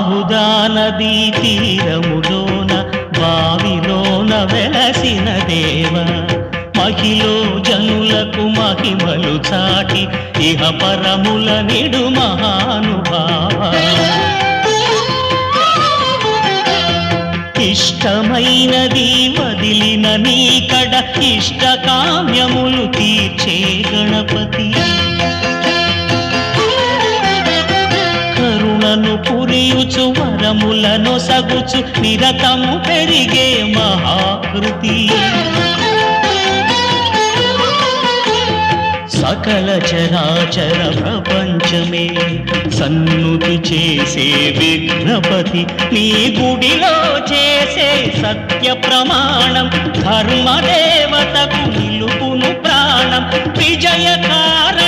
బాహుదా నదీ తీరములోన బావిలోన వెలసిన దేవ మహిలో జనులకు మహిమలు చాటి ఇహ పరముల నిడు మహానుభావ ఇష్టమైనది వదిలిన నీకడ ఇష్ట కామ్యములు తీర్చే గణపతి కరుణను పురియుచు వరములను సగుచు నిరతము పెరిగే మహాకృతి సకల చరాచర ప్రపంచమే సన్నుతి చేసే విఘ్నపతి నీ గుడిలో చేసే సత్య ప్రమాణం ధర్మదేవతకు నిలుపును ప్రాణం విజయకార